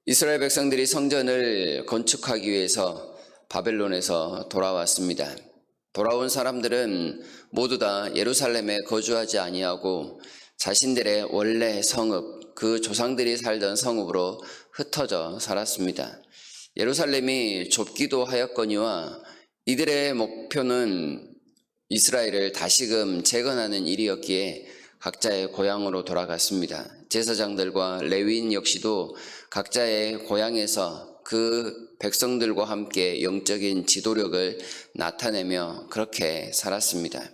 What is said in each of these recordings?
이스라엘 백성들이 성전을 건축하기 위해서 바벨론에서 돌아왔습니다. 돌아온 사람들은 모두 다 예루살렘에 거주하지 아니하고 자신들의 원래 성읍, 그 조상들이 살던 성읍으로 흩어져 살았습니다. 예루살렘이 좁기도 하였거니와 이들의 목표는 이스라엘을 다시금 재건하는 일이었기에 각자의 고향으로 돌아갔습니다. 제사장들과 레위인 역시도 각자의 고향에서 그 백성들과 함께 영적인 지도력을 나타내며 그렇게 살았습니다.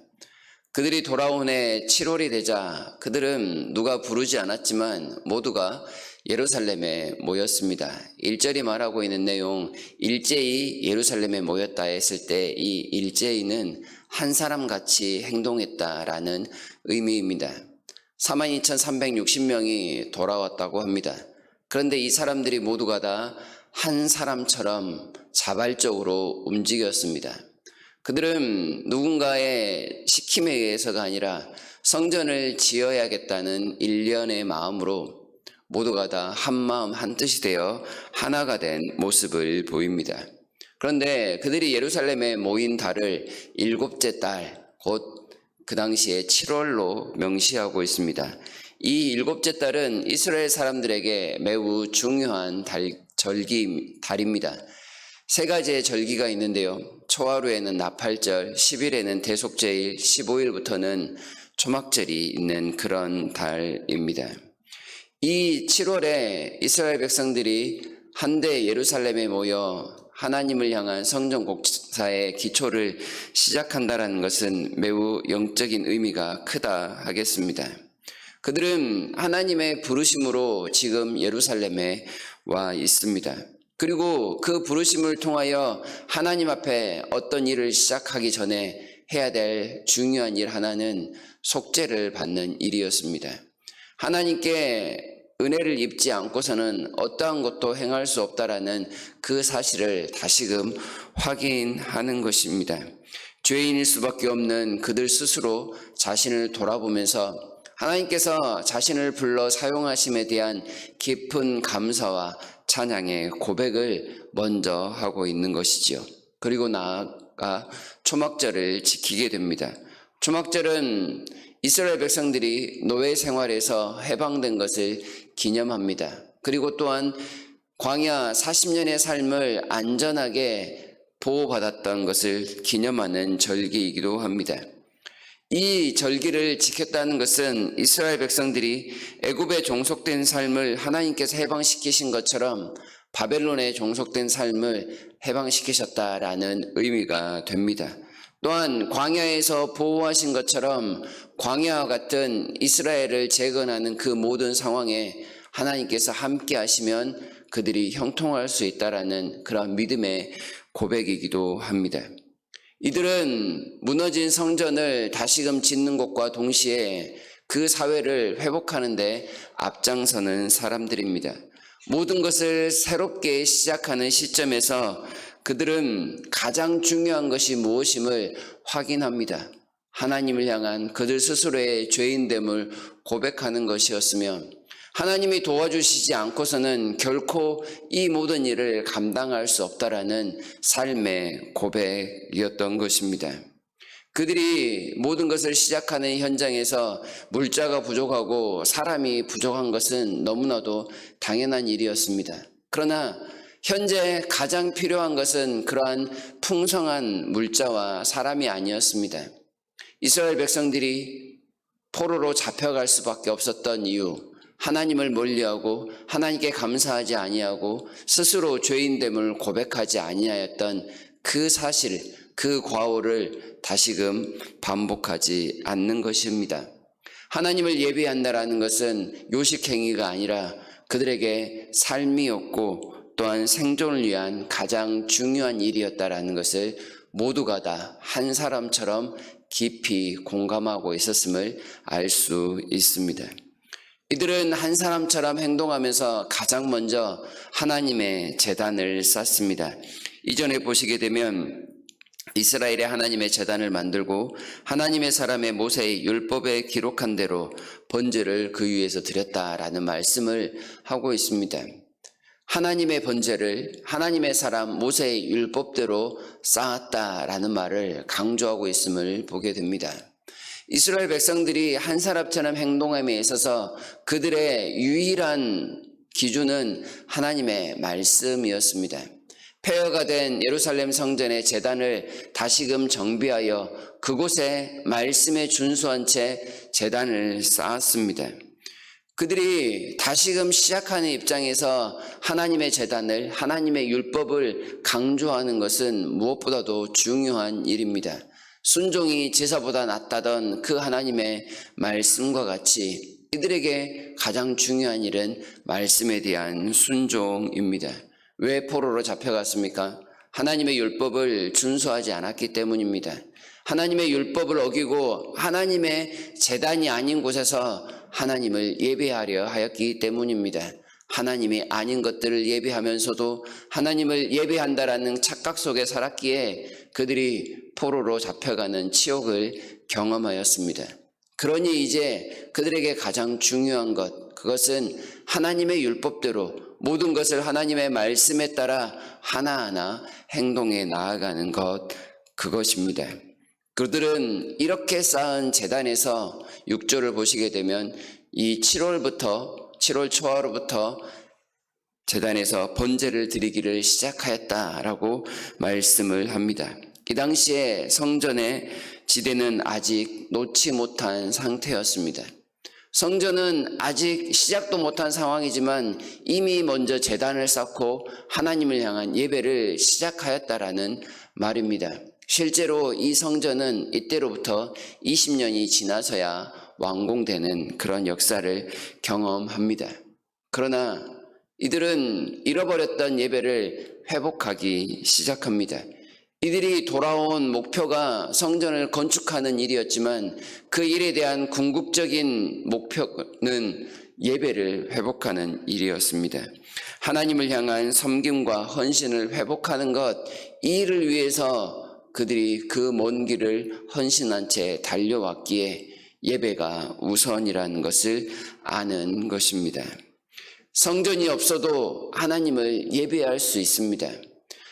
그들이 돌아온 해 7월이 되자 그들은 누가 부르지 않았지만 모두가 예루살렘에 모였습니다. 1절이 말하고 있는 내용, 일제히 예루살렘에 모였다 했을 때 이 일제히는 한 사람같이 행동했다라는 의미입니다. 42,360명이 돌아왔다고 합니다. 그런데 이 사람들이 모두가 다 한 사람처럼 자발적으로 움직였습니다. 그들은 누군가의 시킴에 의해서가 아니라 성전을 지어야겠다는 일련의 마음으로 모두가 다 한마음 한뜻이 되어 하나가 된 모습을 보입니다. 그런데 그들이 예루살렘에 모인 달을 일곱째 달, 곧 그 당시에 7월로 명시하고 있습니다. 이 일곱째 달은 이스라엘 사람들에게 매우 중요한 달입니다. 세 가지의 절기가 있는데요. 초하루에는 나팔절, 10일에는 대속제일, 15일부터는 초막절이 있는 그런 달입니다. 이 7월에 이스라엘 백성들이 한데 예루살렘에 모여 하나님을 향한 성전 공사의 기초를 시작한다는 것은 매우 영적인 의미가 크다 하겠습니다. 그들은 하나님의 부르심으로 지금 예루살렘에 와 있습니다. 그리고 그 부르심을 통하여 하나님 앞에 어떤 일을 시작하기 전에 해야 될 중요한 일 하나는 속죄를 받는 일이었습니다. 하나님께 은혜를 입지 않고서는 어떠한 것도 행할 수 없다라는 그 사실을 다시금 확인하는 것입니다. 죄인일 수밖에 없는 그들 스스로 자신을 돌아보면서 하나님께서 자신을 불러 사용하심에 대한 깊은 감사와 찬양의 고백을 먼저 하고 있는 것이지요. 그리고 나아가 초막절을 지키게 됩니다. 초막절은 이스라엘 백성들이 노예 생활에서 해방된 것을 기념합니다. 그리고 또한 광야 40년의 삶을 안전하게 보호받았던 것을 기념하는 절기이기도 합니다. 이 절기를 지켰다는 것은 이스라엘 백성들이 애굽에 종속된 삶을 하나님께서 해방시키신 것처럼 바벨론에 종속된 삶을 해방시키셨다라는 의미가 됩니다. 또한 광야에서 보호하신 것처럼 광야와 같은 이스라엘을 재건하는 그 모든 상황에 하나님께서 함께 하시면 그들이 형통할 수 있다라는 그런 믿음의 고백이기도 합니다. 이들은 무너진 성전을 다시금 짓는 것과 동시에 그 사회를 회복하는 데 앞장서는 사람들입니다. 모든 것을 새롭게 시작하는 시점에서 그들은 가장 중요한 것이 무엇임을 확인합니다. 하나님을 향한 그들 스스로의 죄인됨을 고백하는 것이었으며 하나님이 도와주시지 않고서는 결코 이 모든 일을 감당할 수 없다라는 삶의 고백이었던 것입니다. 그들이 모든 것을 시작하는 현장에서 물자가 부족하고 사람이 부족한 것은 너무나도 당연한 일이었습니다. 그러나 현재 가장 필요한 것은 그러한 풍성한 물자와 사람이 아니었습니다. 이스라엘 백성들이 포로로 잡혀갈 수밖에 없었던 이유, 하나님을 멀리하고 하나님께 감사하지 아니하고 스스로 죄인됨을 고백하지 아니하였던 그 사실, 그 과오를 다시금 반복하지 않는 것입니다. 하나님을 예배한다라는 것은 요식행위가 아니라 그들에게 삶이었고 또한 생존을 위한 가장 중요한 일이었다라는 것을 모두가 다 한 사람처럼 깊이 공감하고 있었음을 알 수 있습니다. 이들은 한 사람처럼 행동하면서 가장 먼저 하나님의 제단을 쌓습니다. 이전에 보시게 되면 이스라엘의 하나님의 제단을 만들고 하나님의 사람의 모세의 율법에 기록한 대로 번제를 그 위에서 드렸다라는 말씀을 하고 있습니다. 하나님의 번제를 하나님의 사람 모세의 율법대로 쌓았다라는 말을 강조하고 있음을 보게 됩니다. 이스라엘 백성들이 한 사람처럼 행동함에 있어서 그들의 유일한 기준은 하나님의 말씀이었습니다. 폐허가 된 예루살렘 성전의 제단을 다시금 정비하여 그곳에 말씀에 준수한 채 제단을 쌓았습니다. 그들이 다시금 시작하는 입장에서 하나님의 제단을, 하나님의 율법을 강조하는 것은 무엇보다도 중요한 일입니다. 순종이 제사보다 낫다던 그 하나님의 말씀과 같이 이들에게 가장 중요한 일은 말씀에 대한 순종입니다. 왜 포로로 잡혀갔습니까? 하나님의 율법을 준수하지 않았기 때문입니다. 하나님의 율법을 어기고 하나님의 제단이 아닌 곳에서 하나님을 예배하려 하였기 때문입니다. 하나님이 아닌 것들을 예배하면서도 하나님을 예배한다라는 착각 속에 살았기에 그들이 포로로 잡혀가는 치욕을 경험하였습니다. 그러니 이제 그들에게 가장 중요한 것, 그것은 하나님의 율법대로 모든 것을 하나님의 말씀에 따라 하나하나 행동해 나아가는 것, 그것입니다. 그들은 이렇게 쌓은 제단에서 6절을 보시게 되면 이 7월 초하루부터 제단에서 번제를 드리기를 시작하였다라고 말씀을 합니다. 이 당시에 성전의 지대는 아직 놓지 못한 상태였습니다. 성전은 아직 시작도 못한 상황이지만 이미 먼저 제단을 쌓고 하나님을 향한 예배를 시작하였다라는 말입니다. 실제로 이 성전은 이때로부터 20년이 지나서야 완공되는 그런 역사를 경험합니다. 그러나 이들은 잃어버렸던 예배를 회복하기 시작합니다. 이들이 돌아온 목표가 성전을 건축하는 일이었지만 그 일에 대한 궁극적인 목표는 예배를 회복하는 일이었습니다. 하나님을 향한 섬김과 헌신을 회복하는 것, 이 일을 위해서 그들이 그 먼 길을 헌신한 채 달려왔기에 예배가 우선이라는 것을 아는 것입니다. 성전이 없어도 하나님을 예배할 수 있습니다.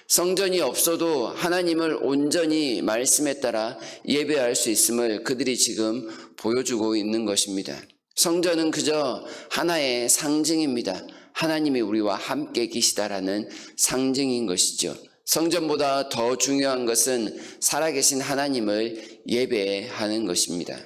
성전이 없어도 하나님을 온전히 말씀에 따라 예배할 수 있음을 그들이 지금 보여주고 있는 것입니다. 성전은 그저 하나의 상징입니다. 하나님이 우리와 함께 계시다라는 상징인 것이죠. 성전보다 더 중요한 것은 살아계신 하나님을 예배하는 것입니다.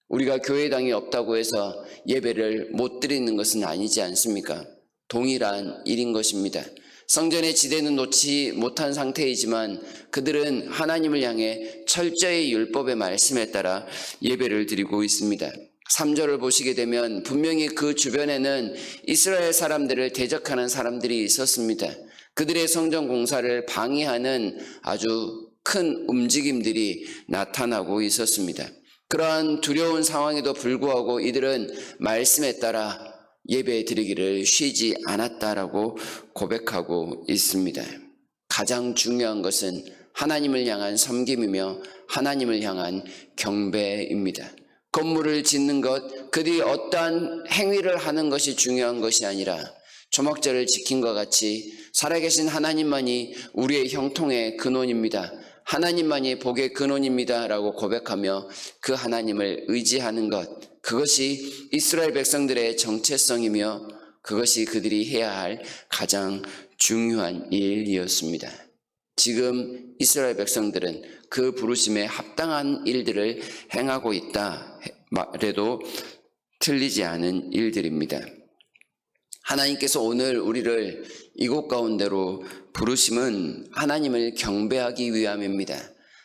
우리가 교회당이 없다고 해서 예배를 못 드리는 것은 아니지 않습니까? 동일한 일인 것입니다. 성전의 지대는 놓지 못한 상태이지만 그들은 하나님을 향해 철저히 율법의 말씀에 따라 예배를 드리고 있습니다. 3절을 보시게 되면 분명히 그 주변에는 이스라엘 사람들을 대적하는 사람들이 있었습니다. 그들의 성전 공사를 방해하는 아주 큰 움직임들이 나타나고 있었습니다. 그러한 두려운 상황에도 불구하고 이들은 말씀에 따라 예배 드리기를 쉬지 않았다라고 고백하고 있습니다. 가장 중요한 것은 하나님을 향한 섬김이며 하나님을 향한 경배입니다. 건물을 짓는 것, 그들이 어떠한 행위를 하는 것이 중요한 것이 아니라 초막절을 지킨 것 같이 살아계신 하나님만이 우리의 형통의 근원입니다. 하나님만이 복의 근원입니다 라고 고백하며 그 하나님을 의지하는 것, 그것이 이스라엘 백성들의 정체성이며 그것이 그들이 해야 할 가장 중요한 일이었습니다. 지금 이스라엘 백성들은 그 부르심에 합당한 일들을 행하고 있다 말해도 틀리지 않은 일들입니다. 하나님께서 오늘 우리를 이곳 가운데로 부르심은 하나님을 경배하기 위함입니다.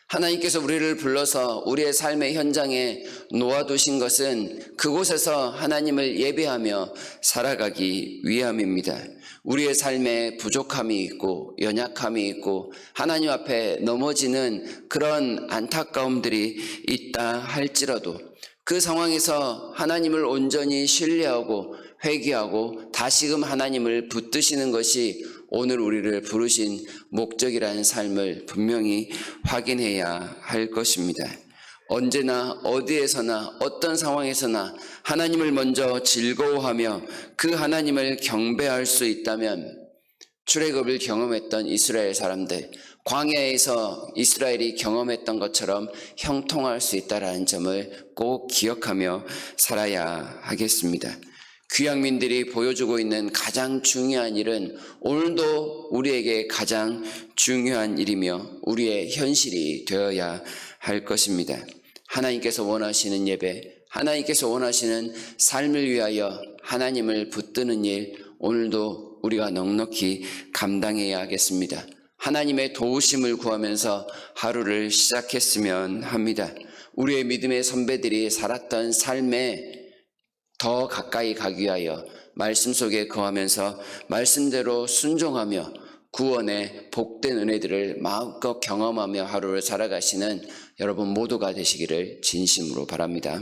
하나님께서 우리를 불러서 우리의 삶의 현장에 놓아두신 것은 그곳에서 하나님을 예배하며 살아가기 위함입니다. 우리의 삶에 부족함이 있고 연약함이 있고 하나님 앞에 넘어지는 그런 안타까움들이 있다 할지라도 그 상황에서 하나님을 온전히 신뢰하고 회개하고 다시금 하나님을 붙드시는 것이 오늘 우리를 부르신 목적이라는 삶을 분명히 확인해야 할 것입니다. 언제나 어디에서나 어떤 상황에서나 하나님을 먼저 즐거워하며 그 하나님을 경배할 수 있다면 출애굽을 경험했던 이스라엘 사람들, 광야에서 이스라엘이 경험했던 것처럼 형통할 수 있다는 점을 꼭 기억하며 살아야 하겠습니다. 귀향민들이 보여주고 있는 가장 중요한 일은 오늘도 우리에게 가장 중요한 일이며 우리의 현실이 되어야 할 것입니다. 하나님께서 원하시는 예배, 하나님께서 원하시는 삶을 위하여 하나님을 붙드는 일, 오늘도 우리가 넉넉히 감당해야 하겠습니다. 하나님의 도우심을 구하면서 하루를 시작했으면 합니다. 우리의 믿음의 선배들이 살았던 삶에 더 가까이 가기 위하여 말씀 속에 거하면서 말씀대로 순종하며 구원의 복된 은혜들을 마음껏 경험하며 하루를 살아가시는 여러분 모두가 되시기를 진심으로 바랍니다.